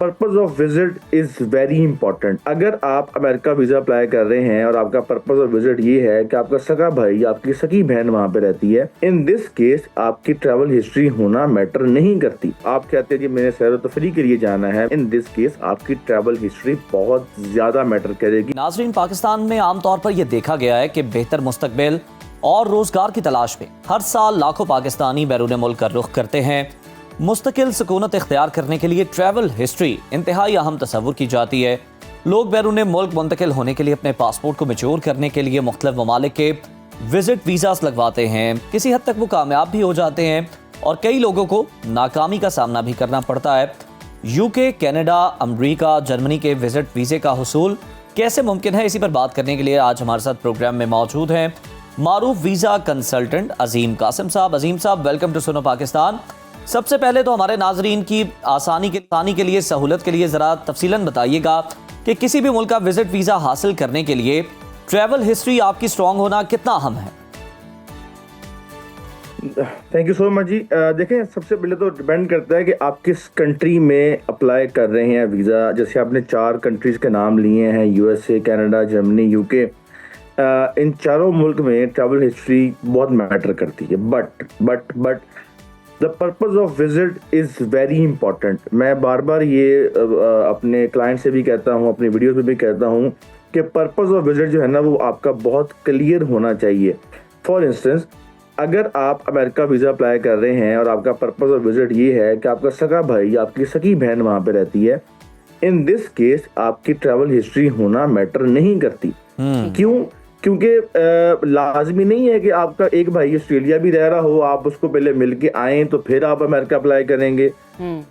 Purpose of visit is very important. अगर आप America visa apply कर रहे हैं और आपका पर्पज ऑफ विजिट ये है कि आपका सगा भाई, आपकी सगी बहन वहाँ पे रहती है, इन दिस केस आपकी ट्रैवल हिस्ट्री होना मैटर नहीं करती। आप कहते हैं कि मैंने सैर तफरी के लिए जाना है, इन दिस केस आपकी ट्रैवल हिस्ट्री बहुत ज्यादा मैटर करेगी। नाजरीन, पाकिस्तान में आमतौर पर यह देखा गया है कि बेहतर मुस्तकबिल और रोजगार की तलाश में हर साल लाखों पाकिस्तानी बैरून मुल्क का रुख करते हैं। मुस्तकिल सुकूनत इख्तियार करने के लिए ट्रैवल हिस्ट्री इंतहाई अहम तस्वुर की जाती है। लोग बैरून मुल्क मुंतकिल होने के लिए अपने पासपोर्ट को मैच्योर करने के लिए मुख्तलिफ ममालिक के विजिट वीज़ास लगवाते हैं। किसी हद तक वो कामयाब भी हो जाते हैं और कई लोगों को नाकामी का सामना भी करना पड़ता है। यूके, कनाडा, अमरीका, जर्मनी के विजिट वीज़े का हुसूल कैसे मुमकिन है, इसी पर बात करने के लिए आज हमारे साथ प्रोग्राम में मौजूद हैं मारूफ वीज़ा कंसल्टेंट अजीम कासिम साहब। अजीम साहब, वेलकम टू सुनो पाकिस्तान। सबसे पहले तो हमारे नाजरीन की आसानी के लिए, सहूलत के लिए ज़रा तफसीलन बताइएगा कि किसी भी मुल्क का विजिट वीज़ा हासिल करने के लिए ट्रैवल हिस्ट्री आपकी स्ट्रॉन्ग होना कितना अहम है? थैंक यू सो मच जी। देखें, सबसे पहले तो डिपेंड करता है कि आप किस कंट्री में अप्लाई कर रहे हैं वीज़ा। जैसे आपने 4 कंट्रीज़ के नाम लिए हैं, यूएसए, कनाडा, जर्मनी, यूके। इन चारों मुल्क में ट्रैवल हिस्ट्री बहुत मैटर करती है। But the purpose of visit is very important. मैं बार बार ये अपने क्लाइंट से भी कहता हूँ, अपनी वीडियोस में भी कहता हूँ कि पर्पज ऑफ विजिट जो है ना, वो आपका बहुत क्लियर होना चाहिए। फॉर इंस्टेंस, अगर आप अमेरिका वीज़ा अप्लाई कर रहे हैं और आपका पर्पज ऑफ विजिट ये है कि आपका सगा भाई, आपकी सगी बहन वहाँ पे रहती है, इन दिस केस आपकी ट्रैवल हिस्ट्री होना मैटर नहीं करती। क्यों? क्योंकि लाजमी नहीं है कि आपका एक भाई ऑस्ट्रेलिया भी रह रहा हो, आप उसको पहले मिल के आए तो फिर आप अमेरिका अप्लाई करेंगे।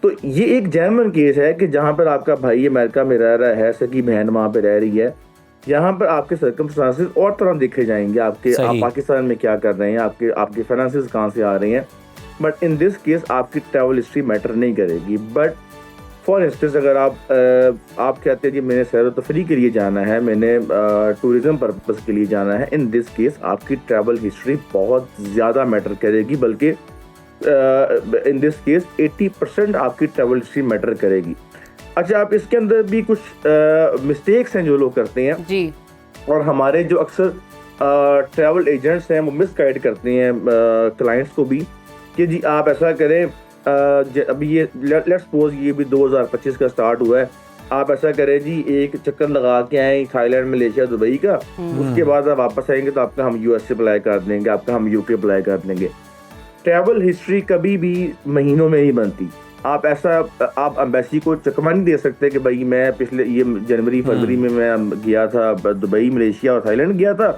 तो ये एक जेन्युइन केस है कि जहाँ पर आपका भाई अमेरिका में रह रहा है, सगी बहन वहाँ पे रह रही है, यहाँ पर आपके सर्कमस्टांसेस और तरह देखे जाएंगे। आप पाकिस्तान में क्या कर रहे हैं, आपके फाइनेंसेस कहाँ से आ रहे हैं। बट इन दिस केस आपकी ट्रैवल हिस्ट्री मैटर नहीं करेगी। बट फॉर इंस्टेंस, अगर आप कहते हैं कि मैंने सैर तफरी के लिए जाना है, मैंने टूरिज्म पर्पस के लिए जाना है, इन दिस केस आपकी ट्रैवल हिस्ट्री बहुत ज़्यादा मैटर करेगी। बल्कि इन दिस केस 80% आपकी ट्रैवल हिस्ट्री मैटर करेगी। अच्छा, आप इसके अंदर भी कुछ मिस्टेक्स हैं जो लोग करते हैं जी, और हमारे जो अक्सर ट्रैवल एजेंट्स हैं वो मिसगाइड करते हैं क्लाइंट्स को भी कि जी आप ऐसा करें, अभी ये लेट्स सपोज ये भी 2025 का स्टार्ट हुआ है, आप ऐसा करें जी, एक चक्कर लगा के आए थाईलैंड, मलेशिया, दुबई का, उसके बाद आप वापस आएंगे तो आपका हम यूएसए अप्लाई कर देंगे, आपका हम यूके अप्लाई कर देंगे। ट्रैवल हिस्ट्री कभी भी महीनों में ही बनती। आप एम्बेसी को चकमा नहीं दे सकते कि भाई मैं पिछले ये जनवरी फरवरी में मैं गया था दुबई, मलेशिया और थाईलैंड गया था,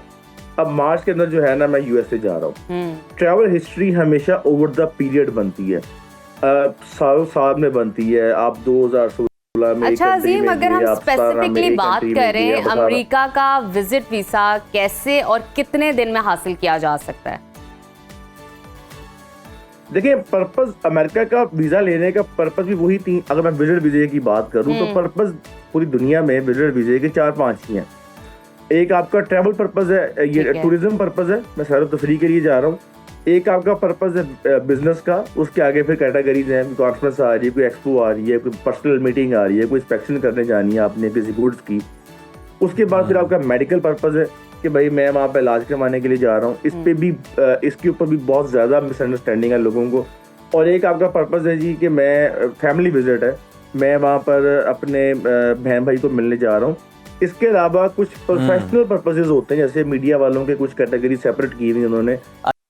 अब मार्च के अंदर जो है ना मैं यूएसए जा रहा हूँ। ट्रैवल हिस्ट्री हमेशा ओवर द पीरियड बनती है, साल में बनती है। आप 2016 में। अच्छा अजीम, अगर हम स्पेसिफिकली बात करें अमेरिका का विजिट वीजा कैसे और कितने दिन में हासिल किया जा सकता है? देखिए, पर्पस अमेरिका का वीजा लेने का पर्पस भी वही 3। अगर मैं विजिट वीजे की बात करूं तो पर्पस पूरी दुनिया में विजिट वीजे के 4-5 ही हैं। एक आपका ट्रैवल पर्पस है, ये टूरिज्म पर्पस है, मैं सैर तफरी के लिए जा रहा हूँ। एक आपका पर्पस है बिजनेस का, उसके आगे फिर कैटेगरीज हैं, कोई कॉन्फ्रेंस आ रही है, कोई एक्सपो आ रही है, कोई पर्सनल मीटिंग आ रही है, कोई इंस्पेक्शन करने जानी है आपने किसी गुड्स की। उसके बाद फिर आपका मेडिकल पर्पस है कि भाई मैं वहाँ पे इलाज करवाने के लिए जा रहा हूँ। इसके ऊपर भी बहुत ज़्यादा मिसअंडरस्टैंडिंग है लोगों को। और एक आपका पर्पस है जी कि मैं फैमिली विजिट है, मैं वहाँ पर अपने बहन भाई को मिलने जा रहा हूँ। इसके अलावा कुछ प्रोफेशनल पर्पसेस होते हैं, जैसे मीडिया वालों के कुछ कैटेगरी सेपरेट की हुई उन्होंने।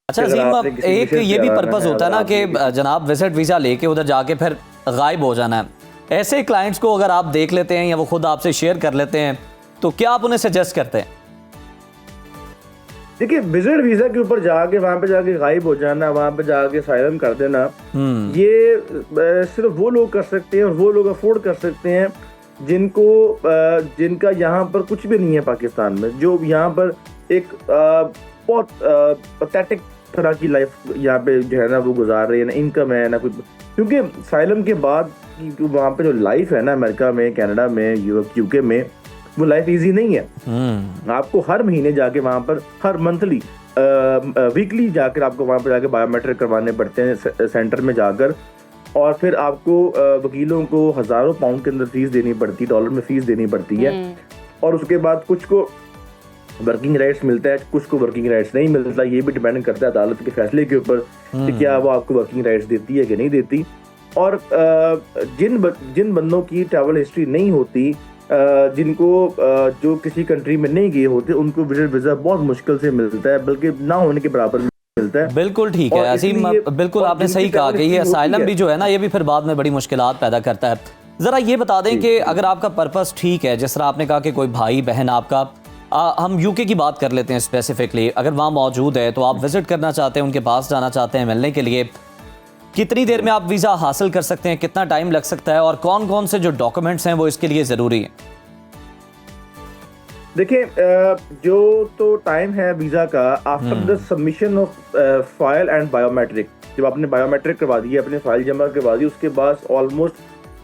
अच्छा अजीम, एक ये भी पर्पस होता है ना कि जनाब विजिट वीज़ा लेके उधर जाके फिर गायब हो जाना है। ऐसे क्लाइंट्स को अगर आप देख लेते हैं या वो खुद आपसे शेयर कर लेते हैं तो क्या आप उन्हें सजेस्ट करते हैं? देखिए, विजिट वीजा के ऊपर जाके वहाँ पे जाके गायब हो जाना, वहाँ पे जाके साइलेंट कर देना, ये सिर्फ वो लोग कर सकते हैं और वो लोग अफोर्ड कर सकते हैं जिनका यहाँ पर कुछ भी नहीं है पाकिस्तान में, जो यहाँ पर एक बहुत पैथेटिक तरह की लाइफ यहाँ पे जो है ना वो गुजार रही है, ना इनकम है ना कुछ। क्योंकि साइलम के बाद वहाँ पे जो लाइफ है ना अमेरिका में, कनाडा में, यूके में, वो लाइफ इजी नहीं है। आपको हर महीने जाके वहाँ पर, हर मंथली वीकली जाकर आपको वहाँ पर जाके बायोमेट्रिक करवाने पड़ते हैं सेंटर में जाकर। और फिर आपको वकीलों को हज़ारों पाउंड के अंदर फीस देनी पड़ती है, डॉलर में फीस देनी पड़ती है, और उसके बाद कुछ को वर्किंग राइट्स मिलता है, कुछ को वर्किंग राइट्स नहीं मिलता। ये भी डिपेंड करता है अदालत के फैसले के ऊपर कि क्या वो आपको वर्किंग राइट्स देती है कि नहीं देती। और जिन बंदों की ट्रैवल हिस्ट्री नहीं होती, जिनको जो किसी कंट्री में नहीं गए होते, उनको विजिट वीजा बहुत मुश्किल से मिलता है, बल्कि ना होने के बराबर मिलता है। बिल्कुल ठीक है असीम, बिल्कुल आपने सही कहा कि ये असाइलम भी जो है ना, ये भी फिर बाद में बड़ी मुश्किलात पैदा करता है। जरा ये बता दें कि अगर आपका पर्पस ठीक है, जिस तरह आपने कहा कि कोई भाई बहन आपका, हम यूके की बात कर लेते हैं स्पेसिफिकली, अगर वहाँ मौजूद है तो आप विजिट करना चाहते हैं, उनके पास जाना चाहते हैं मिलने के लिए, कितनी देर में आप वीज़ा हासिल कर सकते हैं, कितना टाइम लग सकता है, और कौन कौन से जो डॉक्यूमेंट्स हैं वो इसके लिए ज़रूरी हैं? देखिए, जो तो टाइम है वीज़ा का after the submission of file and biometric, जब आपने बायोमेट्रिक करवा दी, अपने फाइल जमा करवा दी, उसके बाद ऑलमोस्ट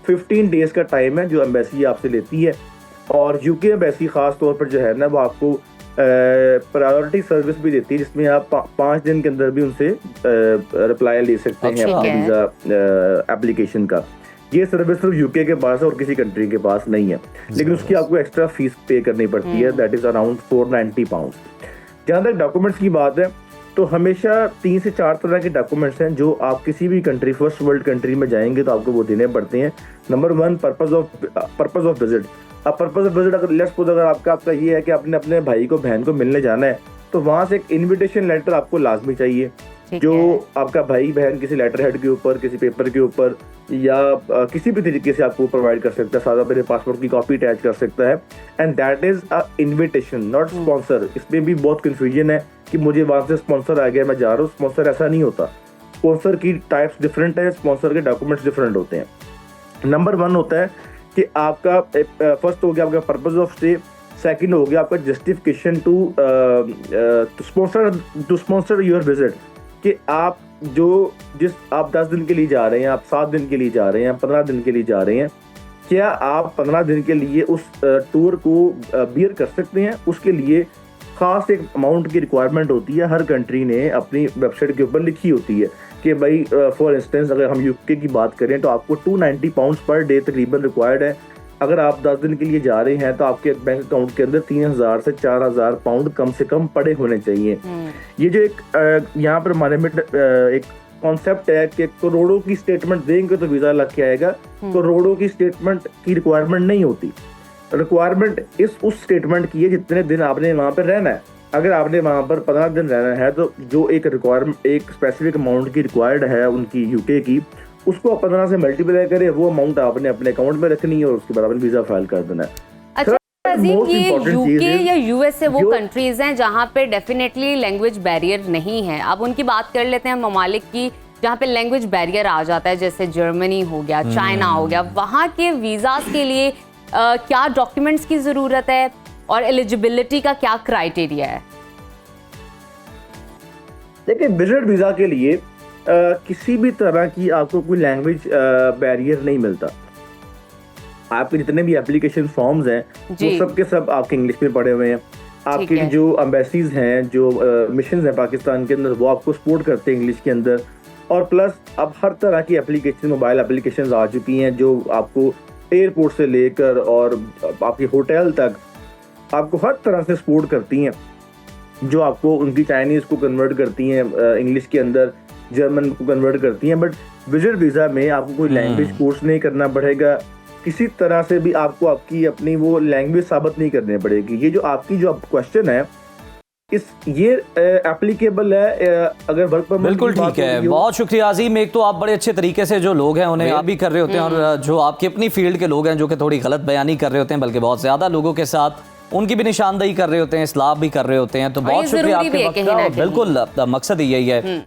15 डेज का टाइम है जो एम्बेसी आपसे लेती है। और यूके एम्बेसी ख़ास तौर पर जो है ना, वो आपको प्रायोरिटी सर्विस भी देती है, जिसमें आप 5 दिन के अंदर भी उनसे रिप्लाई ले सकते हैं अपने वीज़ा एप्लीकेशन का। ये सर्विस सिर्फ यूके के पास है और किसी कंट्री के पास नहीं है, लेकिन उसकी आपको एक्स्ट्रा फीस पे करनी पड़ती है, दैट इज अराउंड 490 पाउंड। जहाँ तक डॉक्यूमेंट्स की बात है, तो हमेशा 3 से 4 तरह के डॉक्यूमेंट्स हैं जो आप किसी भी कंट्री, फर्स्ट वर्ल्ड कंट्री में जाएंगे तो आपको वो देने पड़ते हैं। Number 1, purpose of visit. अब पर्पस ऑफ विजिट अगर लेट्स सपोज अगर आपका ये है कि आपने अपने भाई को, बहन को मिलने जाना है, तो वहाँ से एक इन्विटेशन लेटर आपको लाजमी चाहिए, जो आपका भाई बहन किसी लेटर हेड के ऊपर, किसी पेपर के ऊपर या किसी भी तरीके से आपको प्रोवाइड कर सकता है, सादा मेरे पासपोर्ट की कॉपी अटैच कर सकता है, and that is a invitation, not sponsor. इसमें भी बहुत कंफ्यूजन है कि मुझे वहां से स्पॉन्सर आ गया, मैं जा रहा हूँ। स्पॉन्सर ऐसा नहीं होता, स्पॉन्सर की टाइप्स डिफरेंट है, स्पॉन्सर के डॉक्यूमेंट्स डिफरेंट होते हैं। नंबर 1 होता है कि आपका फर्स्ट हो गया आपका पर्पस ऑफ स्टे, सेकंड हो गया आपका justification to sponsor your visit, कि आप आप 10 दिन के लिए जा रहे हैं, आप 7 दिन के लिए जा रहे हैं, 15 दिन के लिए जा रहे हैं, क्या आप 15 दिन के लिए उस टूर को बियर कर सकते हैं? उसके लिए खास एक अमाउंट की रिक्वायरमेंट होती है, हर कंट्री ने अपनी वेबसाइट के ऊपर लिखी होती है कि भाई फॉर इंस्टेंस अगर हम यूके की बात करें तो आपको 290 पाउंड पर डे तकरीबन रिक्वायर्ड है। अगर आप 10 दिन के लिए जा रहे हैं तो आपके बैंक अकाउंट के अंदर 3000 से 4000 पाउंड कम से कम पड़े होने चाहिए। ये जो एक यहाँ पर हमारे में एक कॉन्सेप्ट है कि करोड़ों की स्टेटमेंट देंगे तो वीजा लग के आएगा, करोड़ों की स्टेटमेंट की रिक्वायरमेंट नहीं होती। रिक्वायरमेंट उस स्टेटमेंट की है जितने दिन आपने वहाँ पर रहना है। अगर आपने वहाँ पर 15 दिन रहना है तो जो एक रिक्वायरमेंट, एक स्पेसिफिक अमाउंट की रिक्वायर्ड है उनकी यूके की, उसको 15 से मल्टीप्लाई करें, वो अमाउंट आपने अपने अकाउंट में रखनी है और उसके बाद आपने वीजा फाइल कर देना है। अच्छा अजीम, ये यूके या यूएसए वो कंट्रीज हैं जहाँ पे डेफिनेटली लैंग्वेज बैरियर नहीं है। अब उनकी बात कर लेते हैं ममालिक की जहाँ पे लैंग्वेज बैरियर आ जाता है, जैसे जर्मनी हो गया, चाइना हो गया। वहाँ के वीजास के लिए क्या डॉक्यूमेंट्स की जरूरत है और एलिजिबिलिटी का क्या क्राइटेरिया है? देखिए, विजिट वीजा के लिए किसी भी तरह की आपको कोई लैंग्वेज बैरियर नहीं मिलता। आपके जितने भी एप्लीकेशन फॉर्म्स हैं वो सब के सब आपके इंग्लिश में पढ़े हुए हैं। आपके जो एम्बेसीज हैं, जो मिशंस हैं पाकिस्तान के अंदर, वो आपको सपोर्ट करते हैं इंग्लिश के अंदर। और प्लस अब हर तरह की एप्लीकेशन, मोबाइल एप्लीकेशन आ चुकी हैं जो आपको एयरपोर्ट से लेकर और आपके होटल तक आपको हर तरह से सपोर्ट करती हैं, जो आपको उनकी चाइनीज़ को कन्वर्ट करती हैं इंग्लिश के अंदर, जर्मन को कन्वर्ट करती हैं। बट विजिट वीज़ा में आपको कोई लैंग्वेज कोर्स नहीं करना पड़ेगा, किसी तरह से भी आपको आपकी अपनी वो लैंग्वेज साबित नहीं करनी पड़ेगी। ये जो आपकी जो क्वेश्चन है, ये एप्लीकेबल है अगर वर्क परमिट। बिल्कुल ठीक है, बहुत शुक्रिया अजीम। एक तो आप बड़े अच्छे तरीके से जो लोग हैं उन्हें आप भी कर रहे होते हैं, और जो आपकी अपनी फील्ड के लोग हैं जो कि थोड़ी गलत बयानी कर रहे होते हैं, बल्कि बहुत ज्यादा लोगों के साथ उनकी भी निशानदेही कर रहे होते हैं, इस्लाह भी कर रहे होते हैं। तो बहुत शुक्रिया आपके वक्त का, बिल्कुल मकसद ही यही है।